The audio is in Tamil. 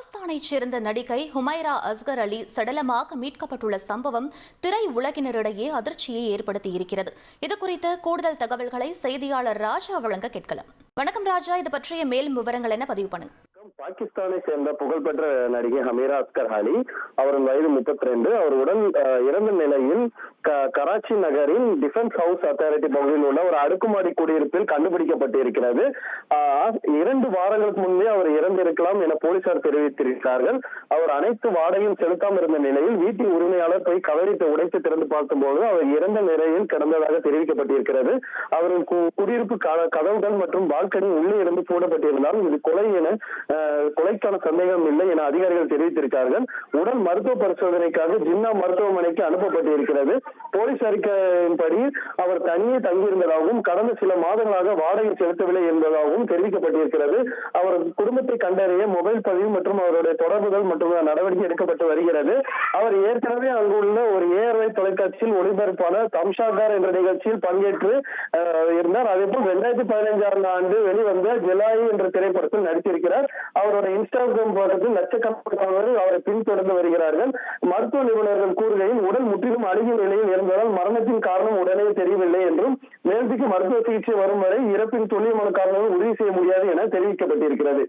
பாகிஸ்தானைச் சேர்ந்த நடிகை ஹுமைரா அஸ்கர் அலி சடலமாக மீட்கப்பட்டுள்ள சம்பவம் திரை உலகினரிடையே அதிர்ச்சியை ஏற்படுத்தியிருக்கிறது. இதுகுறித்த கூடுதல் தகவல்களை செய்தியாளர் ராஜா வழங்க கேட்கலாம். வணக்கம் ராஜா, இது பற்றிய மேலும் விவரங்கள் என்ன பதிவு பண்ணுங்க. பாகிஸ்தானை சேர்ந்த புகழ்பெற்ற நடிகை ஹமீரா அஸ்கர் அலி, அவரின் வயது 32. அவர் உடல் இறந்த நிலையில் கராச்சி நகரின் டிஃபென்ஸ் ஹவுஸ் அத்தாரிட்டி பகுதியில் உள்ள ஒரு அடுக்குமாடி குடியிருப்பில் கண்டுபிடிக்கப்பட்டிருக்கிறது. 2 வாரங்களுக்கு முன்பே அவர் இறந்திருக்கலாம் என போலீசார் தெரிவித்திருக்கிறார்கள். அவர் அனைத்து வாடகையும் செலுத்தாமல் இருந்த நிலையில் வீட்டின் உரிமையாளர் போய் கதவை உடைத்து திறந்து பார்த்தபோது அவர் இறந்த நிலையில் கிடந்ததாக தெரிவிக்கப்பட்டிருக்கிறது. அவரின் குடியிருப்பு கதவுகள் மற்றும் பால்கனி உள்ளே இருந்து போடப்பட்டிருந்தாலும் இது கொலை என கொலைக்கான சந்தேகம் இல்லை என அதிகாரிகள் தெரிவித்திருக்கிறார்கள். உடல் மருத்துவ பரிசோதனைக்காக ஜின்னா மருத்துவமனைக்கு அனுப்பப்பட்டிருக்கிறது. போலீஸ் அறிக்கையின்படி அவர் தனியே தங்கியிருந்ததாகவும் கடந்த சில மாதங்களாக வாடகை செலுத்தவில்லை என்பதாகவும் தெரிவிக்கப்பட்டிருக்கிறது. அவர் குடும்பத்தை கண்டறிய மொபைல் பதிவு மற்றும் அவருடைய தொடர்புகள் மற்றும் நடவடிக்கை எடுக்கப்பட்டு வருகிறது. அவர் ஏற்கனவே அங்குள்ள ஒரு ஏஆர்ஐ தொலைக்காட்சியில் ஒளிபரப்பான தம்ஷாகார் என்ற நிகழ்ச்சியில் பங்கேற்று இருந்தார். அதேபோல் 2015ஆம் ஆண்டு வெளிவந்த ஜெலாயி என்ற திரைப்படத்தில் நடித்திருக்கிறார். அவருடைய இன்ஸ்டாகிராம் பக்கத்தில் லட்சக்கணக்கானவர்கள் அவரை பின்தொடர்ந்து வருகிறார்கள். மருத்துவ நிபுணர்கள் கூறுகையில் உடல் முற்றிலும் அழுகிய நிலையில் இருந்ததால் மரணத்தின் காரணம் உடனே தெரியவில்லை என்றும் மேல்திக்கு மருத்துவ சிகிச்சை வரும் வரை இறப்பின் துல்லியமான காரணங்கள் உறுதி செய்ய முடியாது என தெரிவிக்கப்பட்டிருக்கிறது.